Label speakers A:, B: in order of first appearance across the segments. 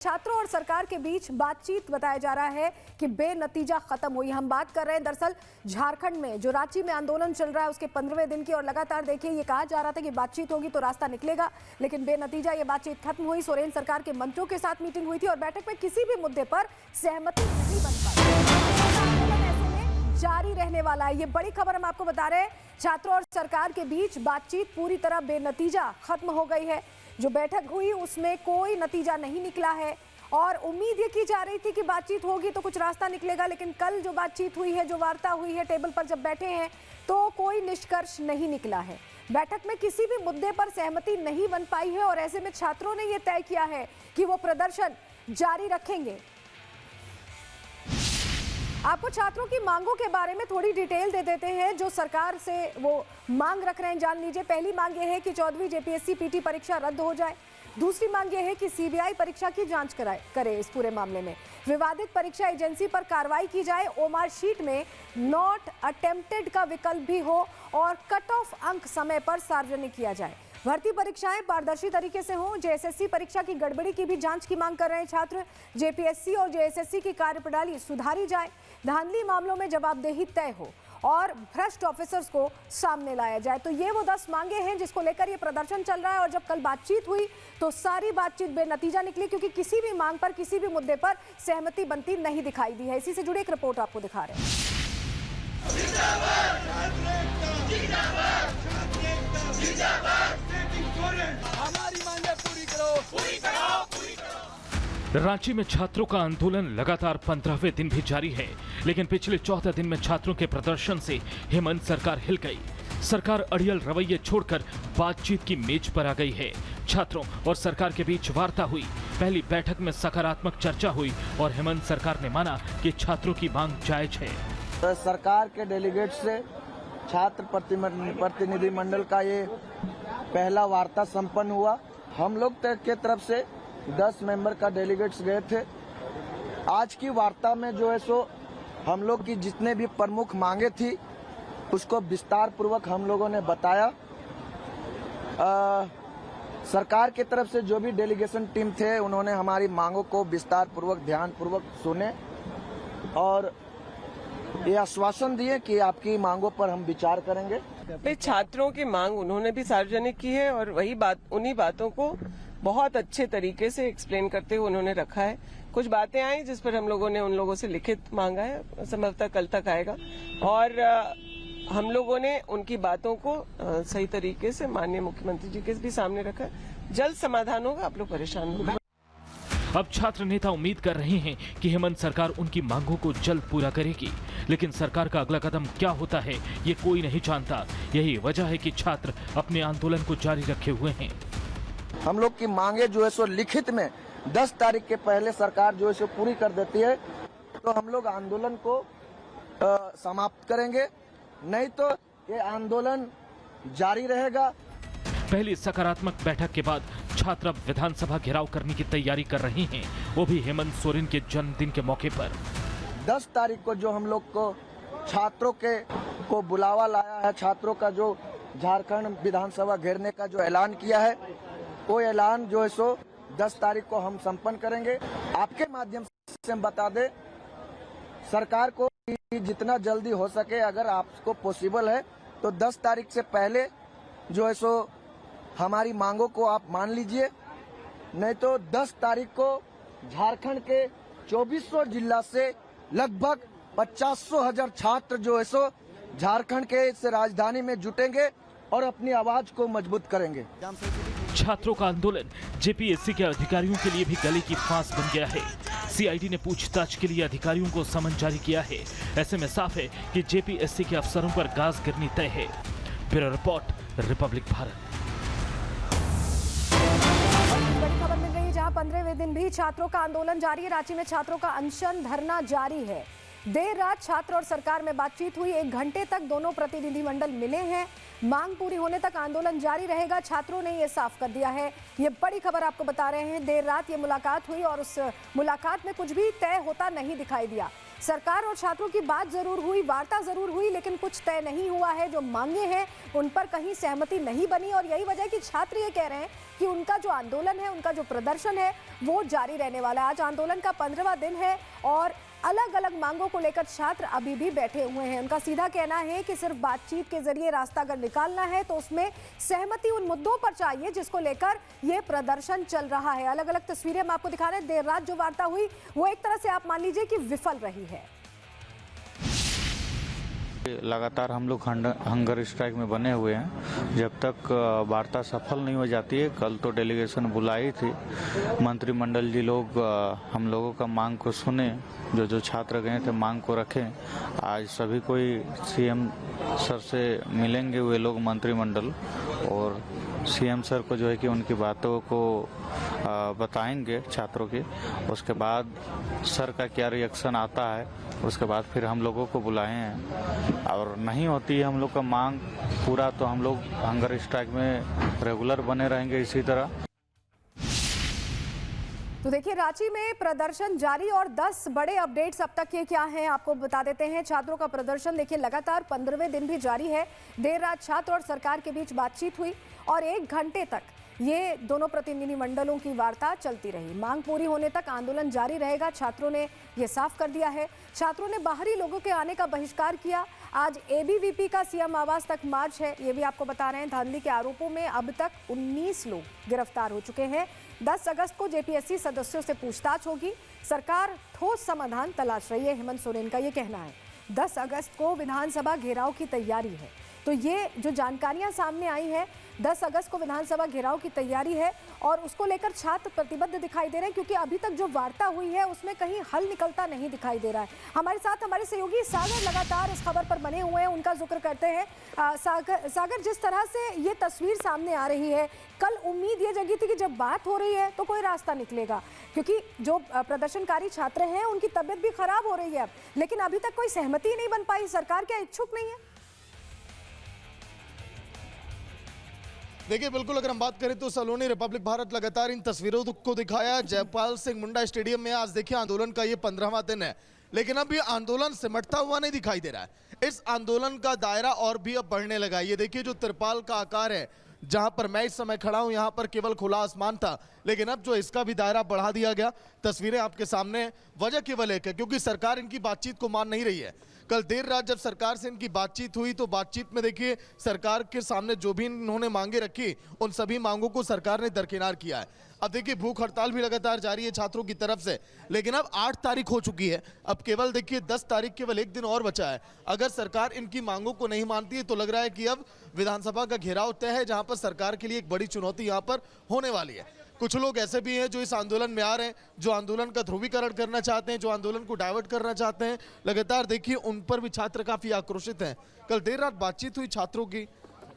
A: छात्रों और सरकार के बीच बातचीत बताया जा रहा है कि बेनतीजा खत्म हुई। हम बात कर रहे हैं दरअसल झारखंड में जो रांची में आंदोलन चल रहा है उसके 15वें दिन की, और लगातार देखिए ये कहा जा रहा था कि बातचीत होगी तो रास्ता निकलेगा, लेकिन बेनतीजा ये बातचीत खत्म हुई। सोरेन सरकार के मंत्रियों के साथ मीटिंग हुई थी और बैठक में किसी भी मुद्दे पर सहमति नहीं बन पाई। जारी रहने वाला है, ये बड़ी खबर हम आपको बता रहे हैं। छात्रों और सरकार के बीच बातचीत पूरी तरह बेनतीजा खत्म हो गई है। जो बैठक हुई उसमें कोई नतीजा नहीं निकला है और उम्मीद ये की जा रही थी कि बातचीत होगी तो कुछ रास्ता निकलेगा, लेकिन कल जो बातचीत हुई है, जो वार्ता हुई है, टेबल पर जब बैठे हैं तो कोई निष्कर्ष नहीं निकला है। बैठक में किसी भी मुद्दे पर सहमति नहीं बन पाई है और ऐसे में छात्रों ने यह तय किया है कि वो प्रदर्शन जारी रखेंगे। आपको छात्रों की मांगों के बारे में थोड़ी डिटेल दे देते हैं जो सरकार से वो मांग रख रहे हैं, जान लीजिए। पहली मांग ये है कि 14वीं जेपीएससी पीटी परीक्षा रद्द हो जाए। दूसरी मांग ये है कि सीबीआई परीक्षा की जांच करे इस पूरे मामले में। विवादित परीक्षा एजेंसी पर कार्रवाई की जाए। ओमार शीट में नॉट अटेम्प्टेड का विकल्प भी हो और कट ऑफ अंक समय पर सार्वजनिक किया जाए। भर्ती परीक्षाएं पारदर्शी तरीके से हों। जेएसएससी परीक्षा की गड़बड़ी की भी जांच की मांग कर रहे हैं छात्र। जेपीएससी और जेएसएससी की कार्यप्रणाली सुधारी जाए। धांधली मामलों में जवाबदेही तय हो और भ्रष्ट ऑफिसर्स को सामने लाया जाए। तो ये वो 10 मांगे हैं जिसको लेकर ये प्रदर्शन चल रहा है। और जब कल बातचीत हुई तो सारी बातचीत बेनतीजा निकली, क्योंकि किसी भी मांग पर, किसी भी मुद्दे पर सहमति बनती नहीं दिखाई दी है। इसी से जुड़ी एक रिपोर्ट आपको दिखा रहे हैं।
B: हमारी मांगे पूरी करो, पूरी करो, पूरी करो।
C: रांची में छात्रों का आंदोलन लगातार 15वें दिन भी जारी है, लेकिन पिछले 14 दिन में छात्रों के प्रदर्शन से हेमंत सरकार हिल गई। सरकार अड़ियल रवैये छोड़कर बातचीत की मेज पर आ गई है। छात्रों और सरकार के बीच वार्ता हुई। पहली बैठक में सकारात्मक चर्चा हुई और हेमंत सरकार ने माना कि छात्रों की मांग जायज है।
D: तो सरकार के डेलीगेट से छात्र प्रतिनिधि मंडल का ये पहला वार्ता संपन्न हुआ। हम लोग के तरफ से 10 मेंबर का डेलीगेट्स गए थे। आज की वार्ता में जो है सो हम लोग की जितने भी प्रमुख मांगे थी उसको विस्तार पूर्वक हम लोगों ने बताया। सरकार की तरफ से जो भी डेलीगेशन टीम थे उन्होंने हमारी मांगों को विस्तार पूर्वक, ध्यान पूर्वक सुने और ये आश्वासन दिए कि आपकी मांगों पर हम विचार करेंगे।
E: छात्रों की मांग उन्होंने भी सार्वजनिक की है और वही बात, उन्हीं बातों को बहुत अच्छे तरीके से एक्सप्लेन करते हुए उन्होंने रखा है। कुछ बातें आई जिस पर हम लोगों ने उन लोगों से लिखित मांगा है, संभवतः कल तक आएगा और हम लोगों ने उनकी बातों को सही तरीके से माननीय मुख्यमंत्री जी के भी सामने रखा है। जल्द समाधान होगा, आप लोग परेशान होंगे।
C: अब छात्र नेता उम्मीद कर रहे हैं कि हेमंत सरकार उनकी मांगों को जल्द पूरा करेगी, लेकिन सरकार का अगला कदम क्या होता है ये कोई नहीं जानता। यही वजह है कि छात्र अपने आंदोलन को जारी रखे हुए हैं।
D: हम लोग की मांगे जो है सो लिखित में 10 तारीख के पहले सरकार जो है सो पूरी कर देती है तो हम लोग आंदोलन को समाप्त करेंगे, नहीं तो ये आंदोलन जारी रहेगा।
C: पहली सकारात्मक बैठक के बाद छात्र अब विधानसभा घेराव करने की तैयारी कर रहे हैं, वो भी हेमंत सोरेन के जन्मदिन के मौके पर।
D: 10 तारीख को जो हम लोग को छात्रों को बुलावा लाया है, छात्रों का जो झारखंड विधानसभा घेरने का जो ऐलान किया है वो ऐलान जो है सो 10 तारीख को हम संपन्न करेंगे। आपके माध्यम से हम बता दें सरकार को जितना जल्दी हो सके, अगर आपको पॉसिबल है तो 10 तारीख से पहले जो है सो हमारी मांगों को आप मान लीजिए, नहीं तो 10 तारीख को झारखंड के 2400 जिला से लगभग 50,000 छात्र जो है सो झारखंड के इस राजधानी में जुटेंगे और अपनी आवाज को मजबूत करेंगे।
C: छात्रों का आंदोलन जेपीएससी के अधिकारियों के लिए भी गले की फांस बन गया है। सीआईडी ने पूछताछ के लिए अधिकारियों को समन जारी किया है। ऐसे में साफ है कि जेपीएससी के अफसरों पर गाज गिरनी तय है। Bureau report, Republic Bharat.
A: बड़ी खबर मिल रही है जहां 15वें दिन भी छात्रों का आंदोलन जारी है। रांची में छात्रों का अनशन धरना जारी है। देर रात छात्र और सरकार में बातचीत हुई। 1 घंटे तक दोनों प्रतिनिधिमंडल मिले हैं। मांग पूरी होने तक आंदोलन जारी रहेगा, छात्रों ने ये साफ कर दिया है। ये बड़ी खबर आपको बता रहे हैं। देर रात ये मुलाकात हुई और उस मुलाकात में कुछ भी तय होता नहीं दिखाई दिया। सरकार और छात्रों की बात जरूर हुई, वार्ता जरूर हुई, लेकिन कुछ तय नहीं हुआ है। जो मांगे हैं उन पर कहीं सहमति नहीं बनी और यही वजह है कि छात्र ये कह रहे हैं कि उनका जो आंदोलन है, उनका जो प्रदर्शन है वो जारी रहने वाला है। आज आंदोलन का 15वां दिन है और अलग अलग मांगों को लेकर छात्र अभी भी बैठे हुए हैं। उनका सीधा कहना है कि सिर्फ बातचीत के जरिए रास्ता अगर निकालना है तो उसमें सहमति उन मुद्दों पर चाहिए जिसको लेकर ये प्रदर्शन चल रहा है। अलग अलग तस्वीरें हम आपको दिखा रहे हैं। देर रात जो वार्ता हुई वो एक तरह से आप मान लीजिए कि विफल रही है।
F: लगातार हम लोग हंगर स्ट्राइक में बने हुए हैं जब तक वार्ता सफल नहीं हो जाती है। कल तो डेलीगेशन बुलाई थी, मंत्रिमंडल जी लोग हम लोगों का मांग को सुने, जो छात्र गए थे मांग को रखें। आज सभी कोई सीएम सर से मिलेंगे वे लोग मंत्रिमंडल, और सीएम सर को जो है कि उनकी बातों को बताएंगे छात्रों की। उसके बाद सर का क्या रिएक्शन आता है उसके बाद फिर हम लोगों को बुलाए हैं, और नहीं होती है हम लोग का मांग पूरा तो हम लोग हंगर स्ट्राइक में रेगुलर बने रहेंगे इसी तरह।
A: तो देखिए, रांची में प्रदर्शन जारी और 10 बड़े अपडेट्स अब तक के क्या हैं आपको बता देते हैं। छात्रों का प्रदर्शन देखिए लगातार 15वें दिन भी जारी है। देर रात छात्र और सरकार के बीच बातचीत हुई और 1 घंटे तक ये दोनों प्रतिनिधि मंडलों की वार्ता चलती रही। मांग पूरी होने तक आंदोलन जारी रहेगा, छात्रों ने ये साफ कर दिया है। छात्रों ने बाहरी लोगों के आने का बहिष्कार किया। आज एबीवीपी का सीएम आवास तक मार्च है, ये भी आपको बता रहे हैं। धांधली के आरोपों में अब तक 19 लोग गिरफ्तार हो चुके हैं। 10 अगस्त को जेपीएससी सदस्यों से पूछताछ होगी। सरकार ठोस समाधान तलाश रही है, हेमंत सोरेन का ये कहना है। 10 अगस्त को विधानसभा घेराव की तैयारी है। तो ये जो जानकारियां सामने आई है, 10 अगस्त को विधानसभा घेराव की तैयारी है और उसको लेकर छात्र प्रतिबद्ध दिखाई दे रहे हैं, क्योंकि अभी तक जो वार्ता हुई है उसमें कहीं हल निकलता नहीं दिखाई दे रहा है। हमारे साथ हमारे सहयोगी सागर लगातार इस खबर पर बने हुए हैं, उनका जिक्र करते हैं। सागर, जिस तरह से ये तस्वीर सामने आ रही है, कल उम्मीद ये जगी थी कि जब बात हो रही है तो कोई रास्ता निकलेगा, क्योंकि जो प्रदर्शनकारी छात्र हैं उनकी तबियत भी खराब हो रही है, लेकिन अभी तक कोई सहमति नहीं बन पाई। सरकार क्या इच्छुक नहीं है?
G: देखिए, बिल्कुल अगर हम बात करें तो सलोनी रिपब्लिक भारत लगातार इन तस्वीरों को दिखाया। जयपाल सिंह मुंडा स्टेडियम में आज देखिए आंदोलन का ये 15वां दिन है, लेकिन अब ये आंदोलन सिमटता हुआ नहीं दिखाई दे रहा है। इस आंदोलन का दायरा और भी अब बढ़ने लगा है। ये देखिए जो तिरपाल का आकार है, जहां पर मैं इस समय खड़ा हूं, यहां पर केवल खुला आसमान था, लेकिन अब जो इसका भी दायरा बढ़ा दिया गया। तस्वीरें आपके सामने, वजह केवल एक है, क्योंकि सरकार इनकी बातचीत को मान नहीं रही है। कल देर रात जब सरकार से इनकी बातचीत हुई तो बातचीत में देखिए सरकार के सामने जो भी इन्होंने मांगे रखी, उन सभी मांगों को सरकार ने दरकिनार किया है। अब देखिए भूख हड़ताल भी लगातार जारी है छात्रों की तरफ से, लेकिन अब 8 तारीख हो चुकी है। अब केवल देखिए 10 तारीख, केवल 1 दिन और बचा है। अगर सरकार इनकी मांगों को नहीं मानती है तो लग रहा है कि अब विधानसभा का घेराव तय है, जहां पर सरकार के लिए एक बड़ी चुनौती यहां पर होने वाली है। कुछ लोग ऐसे भी हैं जो इस आंदोलन में आ रहे हैं, जो आंदोलन का ध्रुवीकरण करना चाहते हैं, जो आंदोलन को डाइवर्ट करना चाहते हैं। लगातार देखिए उन पर भी छात्र काफी आक्रोशित हैं। कल देर रात बातचीत हुई छात्रों की,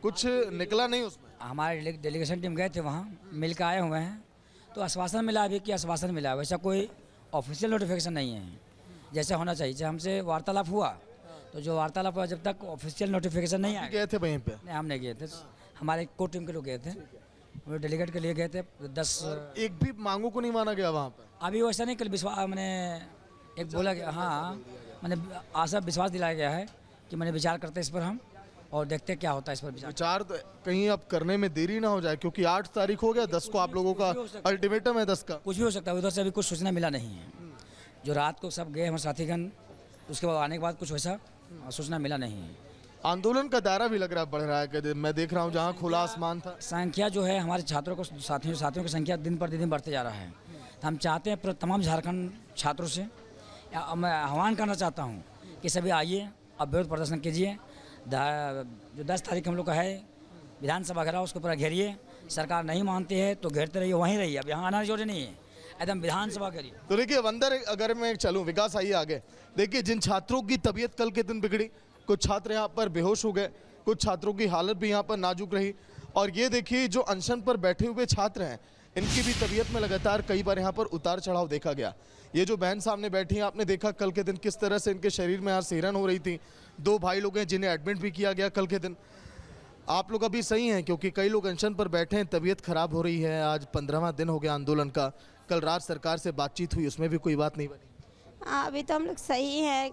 G: कुछ निकला नहीं उसमें।
H: हमारे डेलीगेशन टीम गए थे, वहाँ मिल के आए हुए हैं, तो आश्वासन मिला अभी कि आश्वासन मिला, वैसा कोई ऑफिशियल नोटिफिकेशन नहीं है जैसा होना चाहिए। जैसे हमसे वार्तालाप हुआ, तो जो वार्तालाप हुआ जब तक ऑफिशियल नोटिफिकेशन नहीं आया।
G: गए थे वहीं पे?
H: नहीं, हम नहीं गए थे, हमारे कोर टीम के लोग गए थे, वो डेलीगेट के लिए गए थे। 10
G: एक भी मांगों को नहीं माना गया वहाँ पर?
H: अभी वैसा नहीं, कल विश्वास मैंने एक बोला गया, हाँ मैंने आशा विश्वास दिलाया गया है कि मैंने विचार करते इस पर हम, और देखते क्या होता है इस पर
G: विचार। तो कहीं अब करने में देरी ना हो जाए, क्योंकि 8 तारीख हो गया, 10 को आप लोगों का अल्टीमेटम है 10 का।
H: कुछ भी हो सकता है, उधर से अभी कुछ सूचना मिला नहीं है। जो रात को सब गए हमारे साथीगण, उसके बाद आने के बाद कुछ वैसा सूचना मिला नहीं है।
G: आंदोलन का दायरा भी लग रहा है बढ़ रहा है, मैं देख रहा हूँ जहाँ खुला आसमान था।
H: संख्या जो है हमारे छात्रों को, साथियों की संख्या दिन पर दिन बढ़ते जा रहा है। तो हम चाहते हैं तमाम झारखंड छात्रों से मैं आह्वान करना चाहता हूँ कि सभी आइए, अब विरोध प्रदर्शन कीजिए। जो 10 तारीख हम लोग का है विधानसभा घेराव, उसको पूरा घेरिए। सरकार नहीं मानती है तो घेरते रहिए, वहीं रहिए, अब यहाँ आना जरूरी नहीं है, एकदम विधानसभा घेरिए।
G: तो देखिए अंदर अगर मैं चलूँ, विकास आइए आगे। देखिए जिन छात्रों की तबीयत कल के दिन बिगड़ी, कुछ छात्र यहाँ पर बेहोश हो गए, कुछ छात्रों की हालत भी यहाँ पर नाजुक रही, और ये देखिए जो अनशन पर बैठे हुए छात्र हैं, इनकी भी तबीयत में लगातार कई बार यहाँ पर उतार चढ़ाव देखा गया। ये जो बहन सामने बैठी हैं, आपने देखा कल के दिन किस तरह से इनके शरीर में यहाँ सिहरन हो रही थी। 2 भाई लोग हैं जिन्हें एडमिट भी किया गया कल के दिन। आप लोग अभी सही हैं, क्योंकि कई लोग अनशन पर बैठे हैं, तबीयत खराब हो रही है। आज 15वां दिन हो गया आंदोलन का। कल रात सरकार से बातचीत हुई, उसमें भी कोई बात नहीं बनी।
I: हाँ, अभी तो हम लोग सही हैं।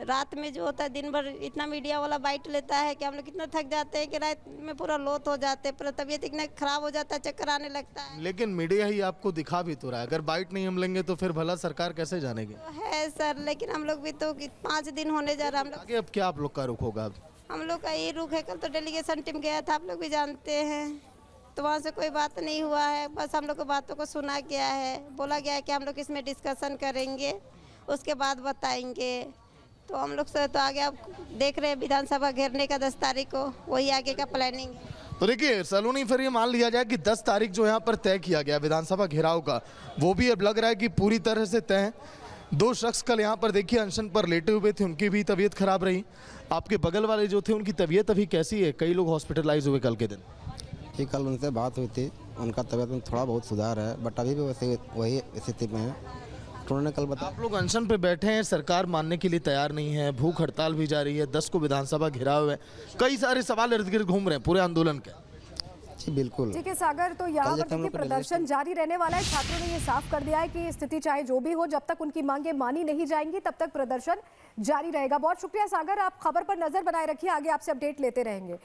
I: रात में जो होता है दिन भर इतना मीडिया वाला बाइट लेता है कि हम लोग इतना थक जाते हैं कि रात में पूरा लोथ हो जाते हैं, पूरा तबीयत इतना खराब हो जाता है, चक्कर आने लगता है।
G: लेकिन मीडिया ही आपको दिखा भी तो रहा है, अगर बाइट नहीं हम लेंगे तो फिर भला सरकार कैसे जानेगी?
I: है सर, लेकिन हम लोग भी तो 5 दिन होने जा रहा है। हम लोग
G: आगे अब क्या आप लोग का रुख होगा? अब
I: हम लोग का यही रुख है। कल तो डेलीगेशन टीम गया था, आप लोग भी जानते हैं, तो वहाँ से कोई बात नहीं हुआ है। बस हम लोग को बातों को सुना गया है, बोला गया है कि हम लोग इसमें डिस्कशन करेंगे, उसके बाद बताएंगे। तो हम लोग से तो आगे अब देख रहे हैं विधानसभा घेरने का 10 तारीख को, वही आगे का प्लानिंग है।
G: तो देखिए सलोनी, फिर ये मान लिया जाए कि 10 तारीख जो यहाँ पर तय किया गया विधानसभा घेराव का, वो भी अब लग रहा है कि पूरी तरह से तय है। 2 शख्स कल यहाँ पर देखिए अनशन पर लेटे हुए थे, उनकी भी तबीयत खराब रही। आपके बगल वाले जो थे उनकी तबीयत अभी कैसी है? कई लोग हॉस्पिटलाइज हुए कल के दिन।
J: कि कल उनसे बात हुई थी, उनका तबीयत में थोड़ा बहुत सुधार है, बट अभी भी वैसे वही स्थिति में है। तो उन्होंने कल बताया।
G: आप लोग अनशन पे बैठे हैं, सरकार मानने के लिए तैयार नहीं है, भूख हड़ताल भी जारी है, 10 को विधानसभा घेराव है, कई सारे सवाल इर्द गिर्द घूम रहे हैं पूरे आंदोलन के।
J: जी बिल्कुल।
A: ठीक है सागर, तो यहाँ पर देखिए प्रदर्शन जारी रहने वाला है। छात्रों ने ये साफ कर दिया है कि स्थिति चाहे जो भी हो, जब तक उनकी मांगे मानी नहीं जाएंगी तब तक प्रदर्शन जारी रहेगा। बहुत शुक्रिया सागर, आप खबर पर नजर बनाए रखिए, आगे आपसे अपडेट लेते रहेंगे।